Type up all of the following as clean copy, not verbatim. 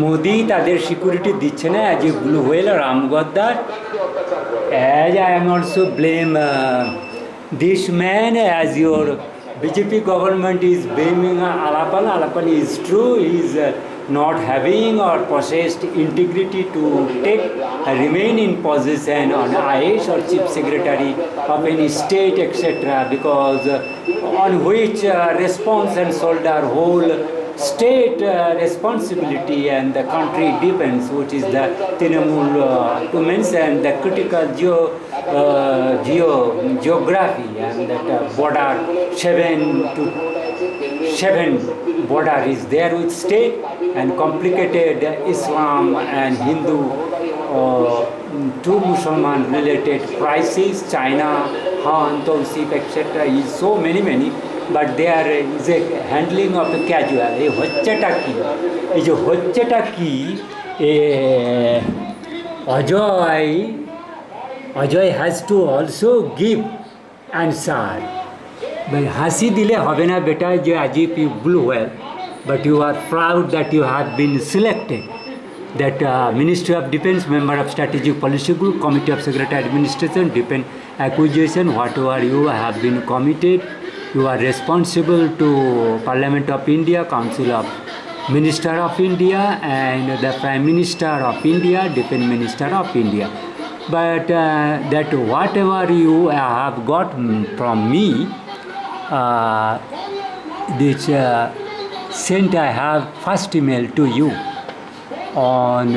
মোদি তাদের সিকিউরিটি দিচ্ছে না as a blue whale Ram গদ্দার as I am also blame this man as your BJP government is blaming Alapan. Alapan is true, he is not having or possessed integrity to take remain in position on IAS or Chief Secretary of any state etc. because on which response and shoulder whole state responsibility and the country depends, which is the Trinamool to mention the critical geography and that border 7 border is there with state and complicated Islam and Hindu to Muslim related crises, China, Han, Tawsif etc. is so many but there is a handling of the casual. এই হচ্ছেটা কি, এই যে হচ্ছেটা কি, Ajay has to also give answer. But হাসি দিলে হবে না বেটা যে as if you blew well, but you are proud that you have been selected. That Ministry of Defense, member of Strategic Policy Group, Committee of Secretary Administration, Defense Acquisition, whatever you have been committed, you are responsible to Parliament of India, Council of Minister of India and the Prime Minister of India, Defense Minister of India. But that whatever you have got from me, this sent I have first email to you on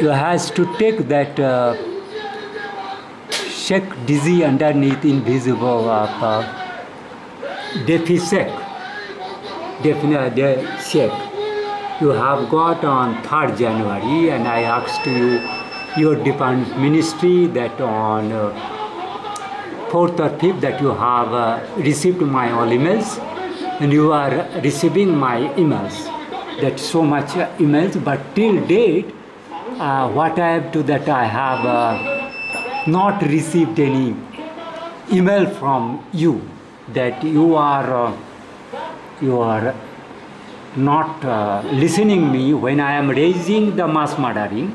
you has to take that Sheikh Dizzy underneath invisible of deficit Sheikh you have got on 3rd January and I asked you your department ministry that on 4th or 5th that you have received my all emails and you are receiving my emails, that so much emails, but till date what I have to that I have not received any email from you that you are not listening me when I am raising the mass murdering,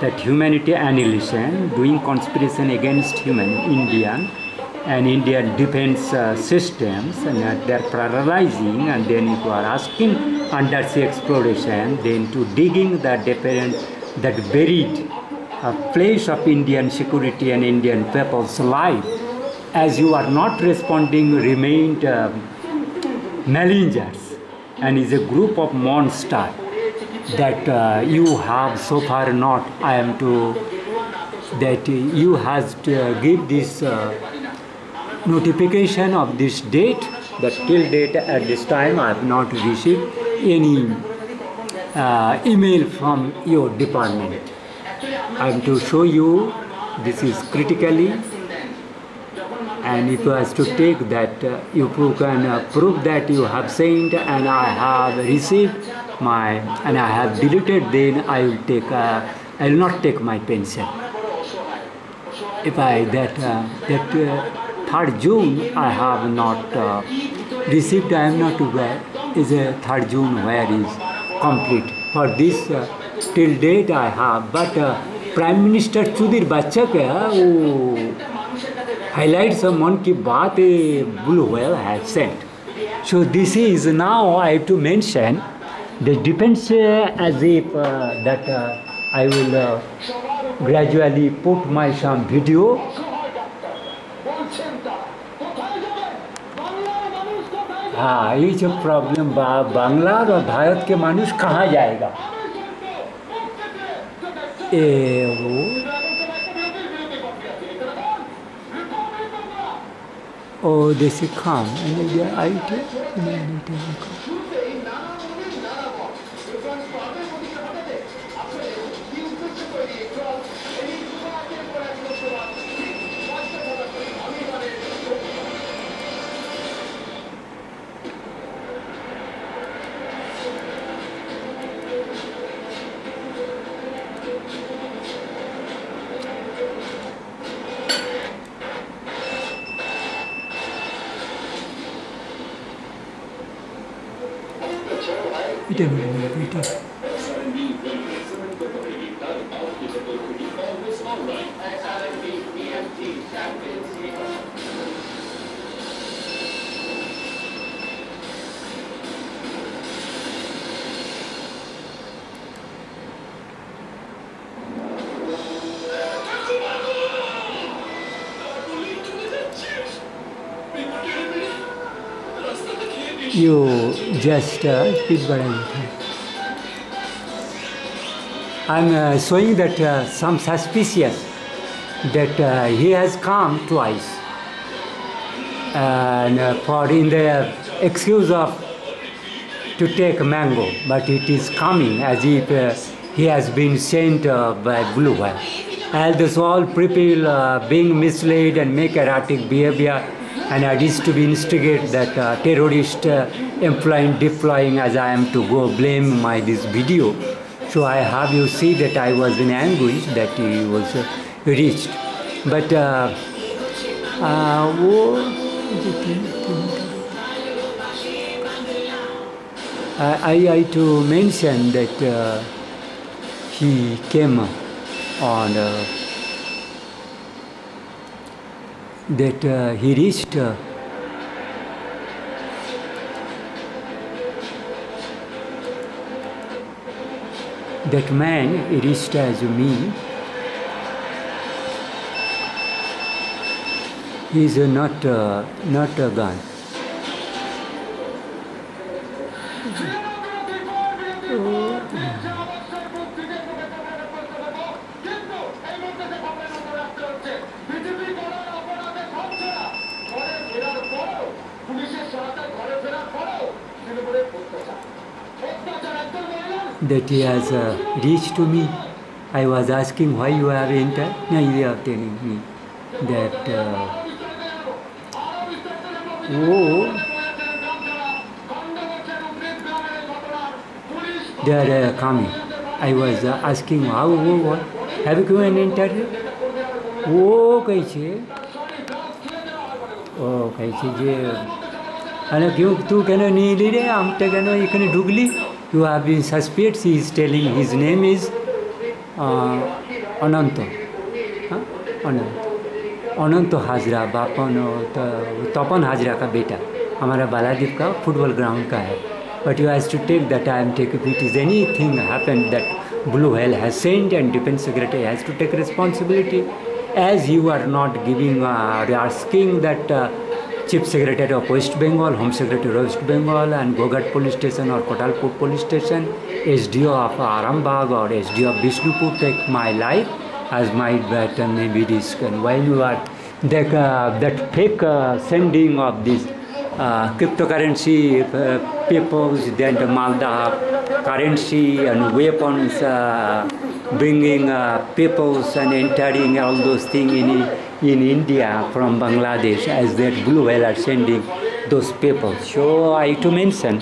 that humanity annihilation, doing conspiracy against Indian and Indian defense systems, and they're paralyzing, and then you are asking undersea exploration, then to digging the different that buried place of Indian security and Indian people's life. As you are not responding, remained messengers and is a group of monsters that you have so far not. I am to that you has to give this notification of this date, that till date at this time I have not received any email from your department. I am to show you this is critically, and if you has to take that you can prove that you have sent and I have received my and I have deleted, then I will take I will not take my pension. If I that 3rd June I have not received, I am not aware is a 3rd June where is complete for this till date I have, but Prime Minister Chudir Bachcha ke highlights some Mann Ki Baat Blue Whale has sent. So this is now I have to mention the depends as if that I will gradually put my some video. हाँ ये जो problem Bangla और भारत के मानुष कहाँ जाएगा वो Oh, they say come, and then they are IT, and then they come. You just speed बढ़ाइए. I'm showing that some suspicious that he has come twice and for in the excuse of to take mango, but it is coming as if he has been sent by Blue Whale. And this all people being misled and make erratic behavior, and it is to be instigate that terrorist deploying as I am to go blame this video. So I have you see that I was in anguish that he was reached. But I to mention that he came on that he reached that man reached as me. He is not a gun. That he has reached to me. I was asking why you have entered. No, you are telling me that they are coming. I was asking how what have you given an interview? कैसे जे अरे क्यों तू कहना नहीं ले रहे हम तो कहना इकने ढुगली. You have been suspects. He is telling his name is Ananto. अनंत हाजरा बापन तपन हाजरा का बेटा हमारा बालादीप का फुटबॉल ग्राउंड का है. But you has to take the time take if it is anything happen that blue whale has sent and defence secretary has to take responsibility as you are not giving asking that Chief Secretary of West Bengal, Home Secretary of West Bengal and Gogat Police Station or Kotalpur Police Station, SDO of Arambagh or SDO of Bishnupur take my life as my better maybe risk. And while you are that fake sending of this cryptocurrency papers, then the Malda currency and weapons bringing papers and entering all those things in India from Bangladesh as that Blue Whale are sending those papers. So I to mention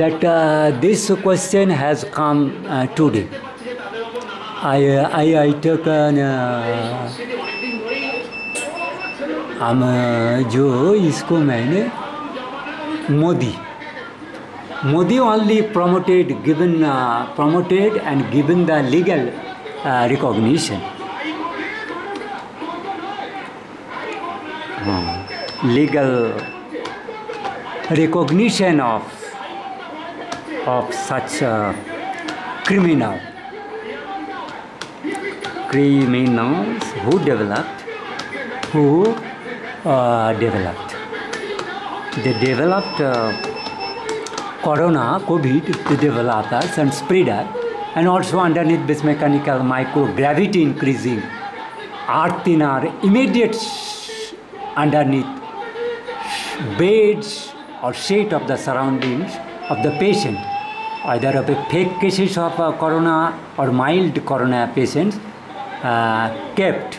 that this question has come today. I took an जो इसको मैंने Modi only promoted and given the legal recognition. Legal recognition of such criminals who developed. They developed Corona, COVID, the developers and spreader, and also underneath this mechanical microgravity increasing, earth in our immediate underneath beds or shade of the surroundings of the patient, either of a fake cases of corona or mild corona patients kept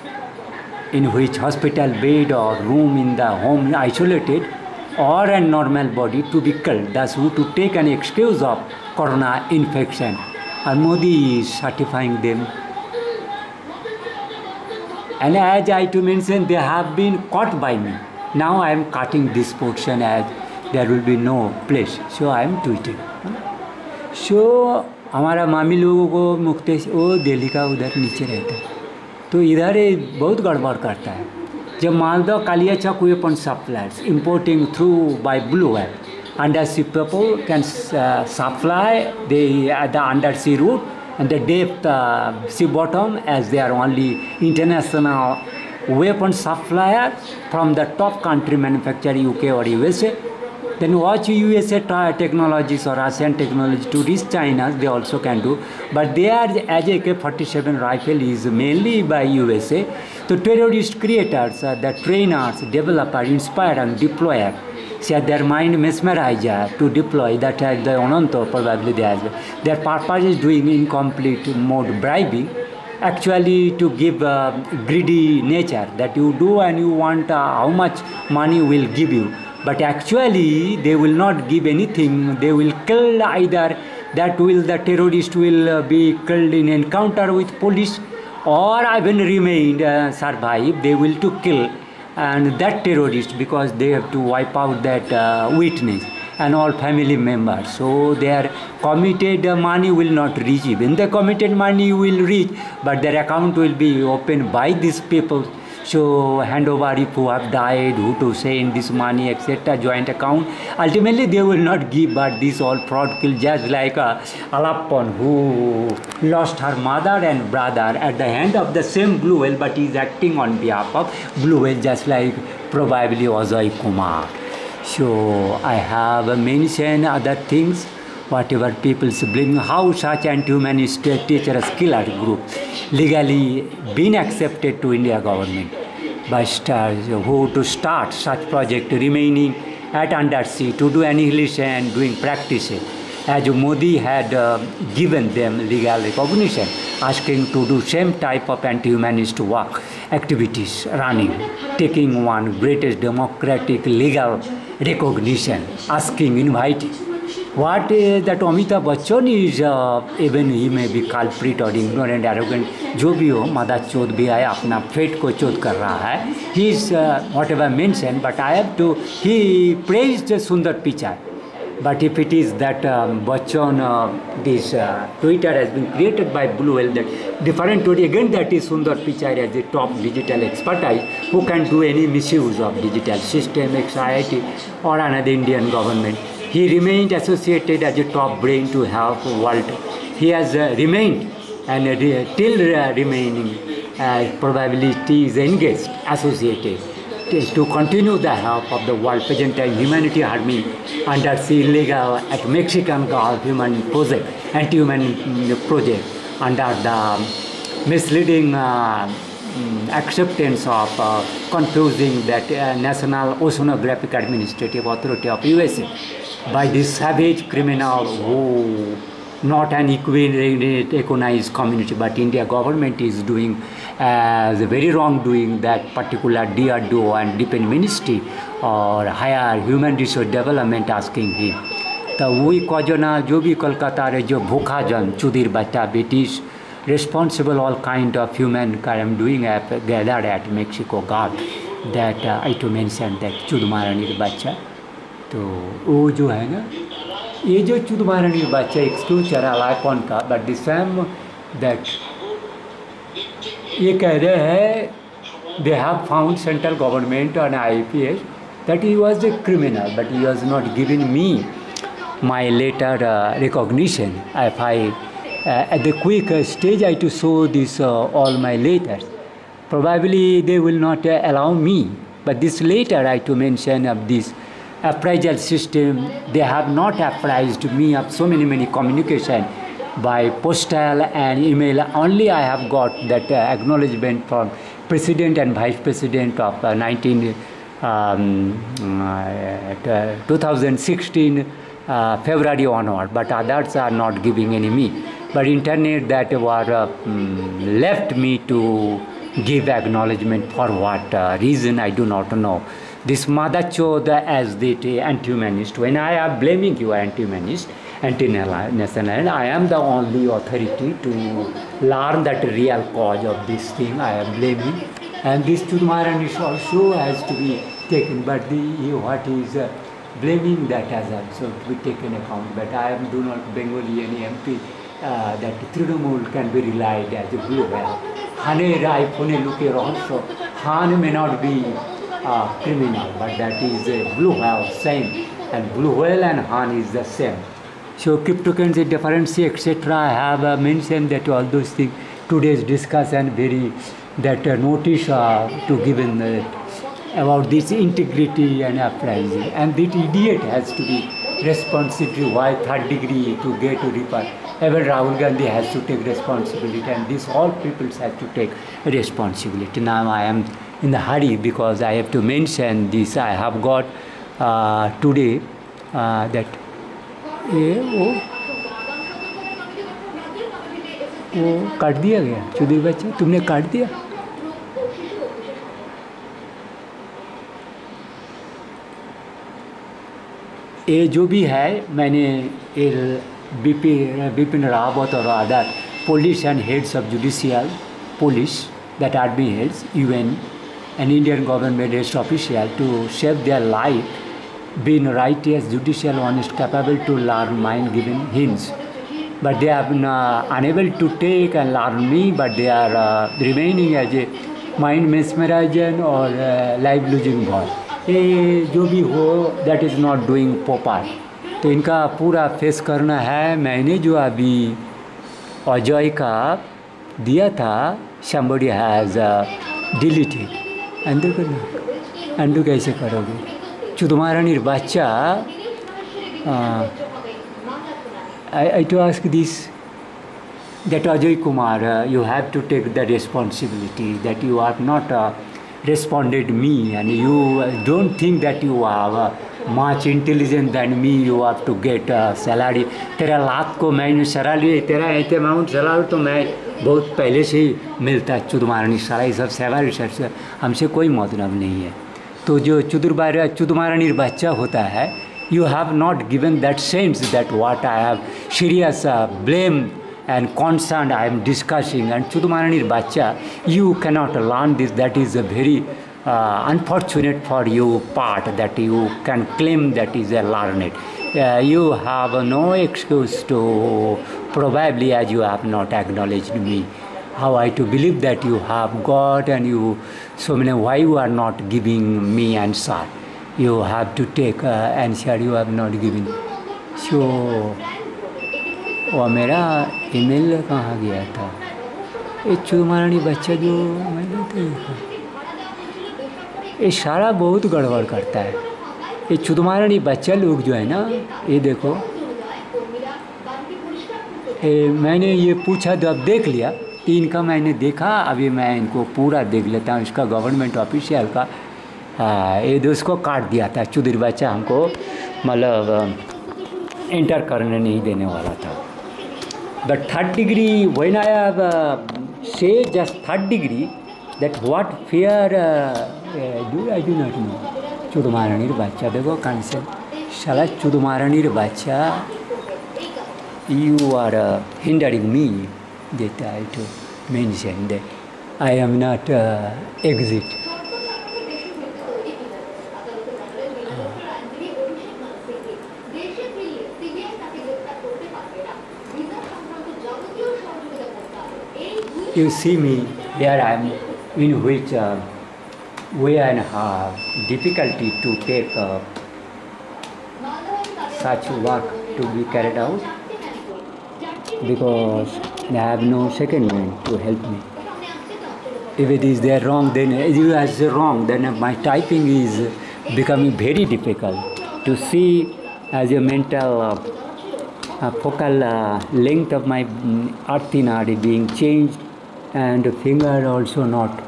in which hospital bed or room in the home isolated or a normal body to be killed. That's who to take an excuse of corona infection. And Modi is certifying them. And as I to mention, they have been caught by me. Now I am cutting this portion as there will be no place. So I am tweeting. So हमारा मामी लोगों को मुक्तेश वो दिल्ली का उधर नीचे रहता है, तो इधर बहुत गड़बड़ करता है. जब Malda Kaliachak weapon suppliers importing through by blue whale, undersea people can supply the undersea route and the depth sea bottom, as they are only international weapon supplier from the top country manufacturer UK or USA. Then watch USA technologies or ASEAN technology to reach China, they also can do. But they are, as AK-47 rifle is mainly by USA. The terrorist creators, the trainers, developers, inspire and deployer, set their mind mesmerizer to deploy that as the Onanto probably their purpose is doing incomplete mode bribing, actually to give greedy nature that you do and you want how much money will give you. But actually they will not give anything. They will kill either that will the terrorist will be killed in encounter with police, or even remain survive. They will to kill and that terrorist because they have to wipe out that witness and all family members. So their committed money will not reach. Even the committed money will reach, but their account will be opened by these people. So hand over if who have died, who to send this money, etc. Joint account. Ultimately they will not give, but this all fraud kill, just like Alappon who lost her mother and brother at the hand of the same blue whale, but he is acting on behalf of blue whale, just like probably Ajay Kumar. So I have mentioned other things, whatever people blame, how such anti-humanist teachers killer group legally been accepted to India government by who to start such project remaining at undersea to do annihilation, doing practices, as Modi had given them legal recognition, asking to do same type of anti-humanist work activities running, taking one greatest democratic legal recognition, asking, inviting. What that Amitabh Bachchan is, even he may be culprit or ignorant, arrogant, जो भी हो, मादा चोद भी आया, अपना fate को चोद कर रहा है. He is whatever mentioned, but I have to, he praised Sundar Pichai. But if it is that Bachchan, this Twitter has been created by Blue Whale, that different Twitter, again that is Sundar Pichai as the top digital expertise, who can do any misuse of digital system, society or another Indian government. He remained associated as a top brain to help world. He has remained and till remaining probability is engaged, associated to continue the help of the world present humanity army under sea illegal at Mexican Gulf human project, anti-human project under the misleading acceptance of confusing that National Oceanographic Administrative Authority of USA by this savage criminal who not an recognized community, but India government is doing as a very wrongdoing that particular DRDO and Defense Ministry or higher human resource development asking him. तो वही कजना जो भी कोलकाता रे जो भूखा जन चुदिर बच्चा बेटीज responsible all kind of human crime doing gathered at Mexico Gulf that I to mention that चुदमारणी बच्चा. तो वो जो है ना, ये जो चुदमारणी बच्चा एक्सक्यूज चला लाइपॉन का, बट दिस टाइम दैट ये कह रहे हैं they have found central government और IPS that he was a criminal, but he was not giving me my later recognition. If I at the quick stage I to show this all my letters, probably they will not allow me. But this later I to mention of this appraisal system, they have not appraised me of so many communication by postal and email. Only I have got that acknowledgement from President and Vice President of 2016 February onward, but others are not giving any me. But internet that were left me to give acknowledgement for what reason I do not know. This mother chode as the anti-humanist. When I am blaming you anti-humanist, anti-national, I am the only authority to learn that real cause of this thing I am blaming. And this Chudmaran also has to be taken. But what is blaming that as also to be taken account. But I am do not Bengali any MP that Trinamool can be relied as a blue whale. Hane Rai Pune Luke also, Han may not be criminal, but that is a blue whale, same. And blue whale and Han is the same. So cryptocurrency difference, etc. I have mentioned that all those things. Today's discussion very that notice to given about this integrity and uprising, and that idiot has to be responsible. Why third degree to get to report? Even Rahul Gandhi has to take responsibility, and this all people have to take responsibility. Now I am in the hurry because I have to mention this. I have got today that. वो काट दिया गया चौधरी बच्चा, तुमने काट दिया। ये जो भी है, मैंने बिपिन रावत और other police and heads of judicial police that army heads UN and Indian government heads official to save their life, being righteous, judicial, honest, capable to learn mind given hints. But they are unable to take and learn me, but they are remaining as a mind mesmerizing or life losing boy. ये जो भी हो, that is not doing proper. तो इनका पूरा face करना है। मैंने जो अभी अजय का दिया था, somebody has deleted. अंडू करना, अंडू कैसे करोगे? तुम्हारा निर्वाचा I to ask this, that Ajay Kumar, you have to take the responsibility that you have not responded me, and you don't think that you are much intelligent than me, you have to get salary. तेरा लाख को मैंने salary, तेरा ऐसे amount salary तो मैं बहुत पहले से ही मिलता है। चुदमारानी सारा ये सब सैलरी से हमसे कोई मतलब नहीं है। तो जो चुदमारानी बच्चा होता है, you have not given that sense that what I have serious blame and concern I am discussing, and Chudumaranir Bacha, you cannot learn this. That is a very unfortunate for you part that you can claim that is a learned. You have no excuse to probably, as you have not acknowledged me. How I to believe that you have got, and you so many, why you are not giving me answer? You have to take answer, you have not given. So वो मेरा email कहाँ गया था? ये चुदमारानी बच्चा जो मैंने देखा, ये सारा बहुत गड़बड़ करता है। ये चुदमारानी बच्चा लोग जो है ना, ये देखो, मैंने ये पूछा तो अब देख लिया, इनका मैंने देखा, अभी मैं इनको पूरा देख लेता हूँ। इसका गवर्नमेंट ऑफिशियल का ये दोस्त को काट दिया था। चुदरी बच्चा हमको मतलब एंटर करने नहीं देने वाला था। But third degree, when I have say just third degree, that what fear I do not know. चुदमारानी बच्चा देखो कंसेप्ट, साला चुदमारानी बच्चा, you are hindering me that I to mention that I am not exit. You see me, here I am, in which way I have difficulty to take such work to be carried out, because I have no second man to help me. If it is there wrong, then if you are wrong, then my typing is becoming very difficult to see as a mental focal length of my itinerary being changed, and finger also not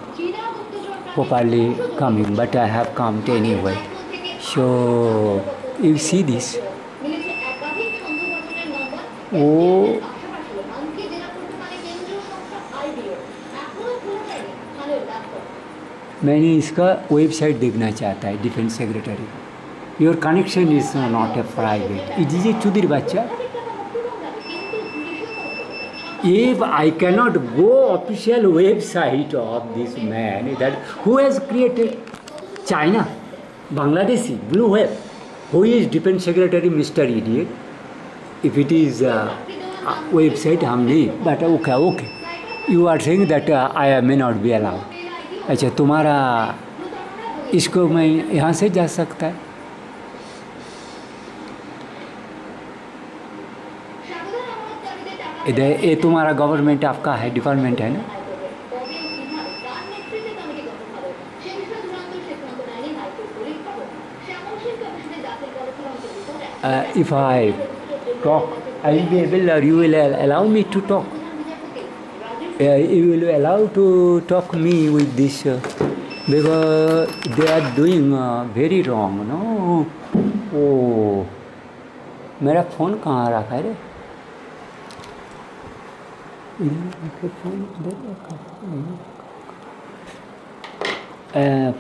properly coming, but I have come anyway. So you see this. Oh, मैंने इसका website देखना चाहता है defence secretary. Your connection is not a private. It is a चुदिर बच्चा। If I cannot go official website of this man that who has created China, Bangladeshi, blue whale, Who is Defense Secretary, Mr. Idiot? If it is website, हम नहीं. But okay. You are saying that I may not be allowed. अच्छा, तुम्हारा इसको मैं यहाँ से जा सकता है? इधर ये तुम्हारा गवर्नमेंट आपका है, डिपार्टमेंट है ना? If I talk, I will be able, or you will allow me to talk. You will allow to talk me with this because they are doing very wrong, no? Oh, मेरा phone कहाँ रखा है रे?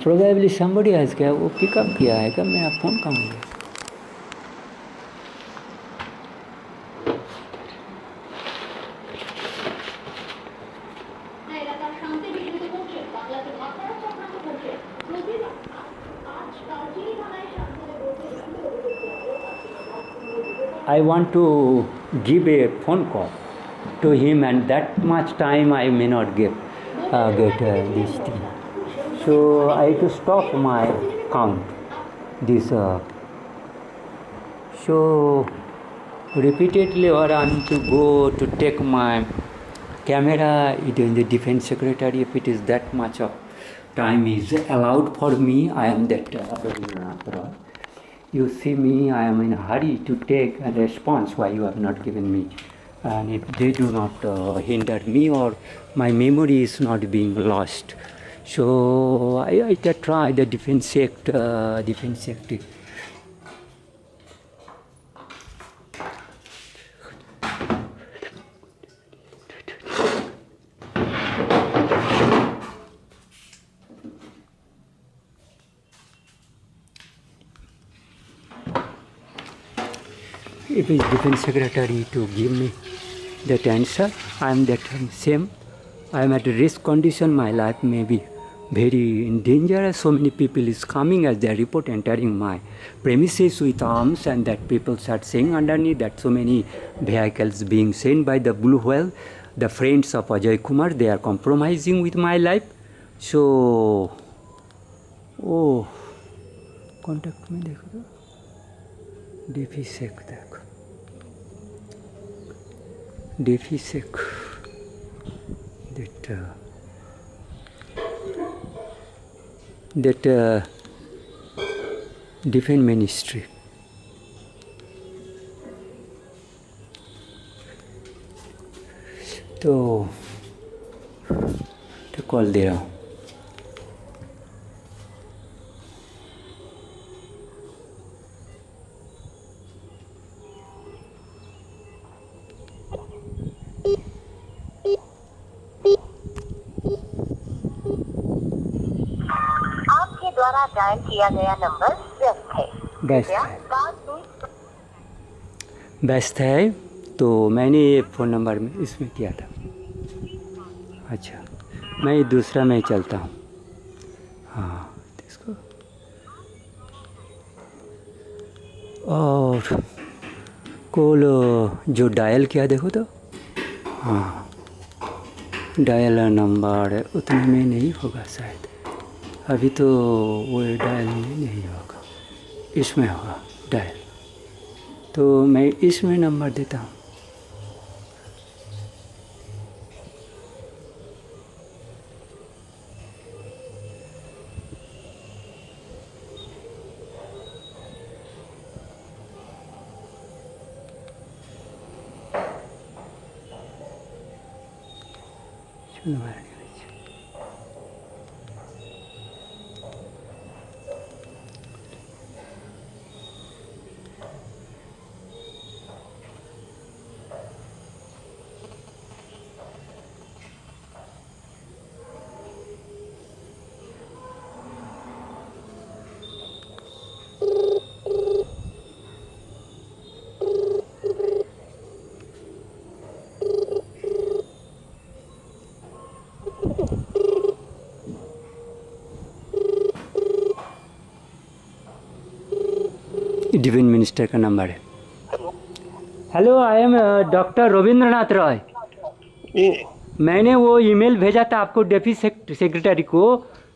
Probably somebody has क्या वो pickup किया है क्या? मेरा फोन कहाँ है? I want to give a phone call to him, and that much time I may not get this thing. So I have to stop my count. This so repeatedly, or I need to go to take my camera in the Defense Secretary. If it is that much of time is allowed for me, I am that. You see me, I am in a hurry to take a response why you have not given me. And if they do not hinder me, or my memory is not being lost. So I try the Defense Act. If it's Defense Secretary to give me that answer, I am that same. I am at a risk condition. My life may be very in danger. So many people is coming as their report entering my premises with arms, and that people start saying underneath that so many vehicles being sent by the Blue Whale, the friends of Ajay Kumar, they are compromising with my life. So, oh, contact me देखो DefiSec देखो DefiSec that Defense Ministry. तो call दे रहा हूँ. द्वारा dial किया गया number व्यस्त है. व्यस्त है. तो मैंने ये फ़ोन नंबर में इसमें किया था. अच्छा, मैं दूसरा में चलता हूँ. हाँ, इसको और कॉल जो डायल किया देखो तो. हाँ, डायल नंबर उतने में नहीं होगा शायद. अभी तो वो डायल में नहीं होगा, इसमें होगा डायल. तो मैं इसमें नंबर देता हूँ. डिफेंस मिनिस्टर का नंबर है। Hello, I am doctor Rabindranath Roy. मैंने वो ईमेल भेजा था आपको डिफेंस सेक्रेटरी को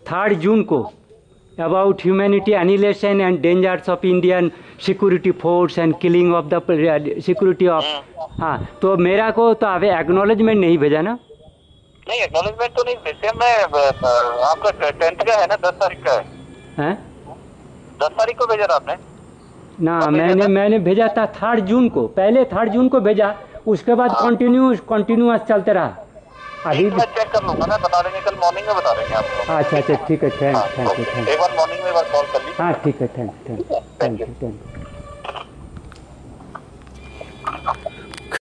3 जून को about humanity annihilation and dangers of Indian security force and killing of the security of. हाँ, तो मेरा को तो आप एक्नॉलेजमेंट नहीं भेजा ना? नहीं, एक्नॉलेजमेंट तो नहीं भेजे मैं। आपका 10th का है ना, 10 तारीख का है। 10 तारीख को भेजा था आपने ना? मैंने भेजा था 3 जून को। पहले 3 जून को भेजा, उसके बाद कंटिन्यूस चलते रहा। अभी मैं चेक कर लूंगा ना, बता देंगे कल मॉर्निंग में, बता देंगे आपको। अच्छा, ठीक है, थैंक यू। एक बार मॉर्निंग में एक बार कॉल कर लीजिए। हाँ, ठीक है, थैंक यू।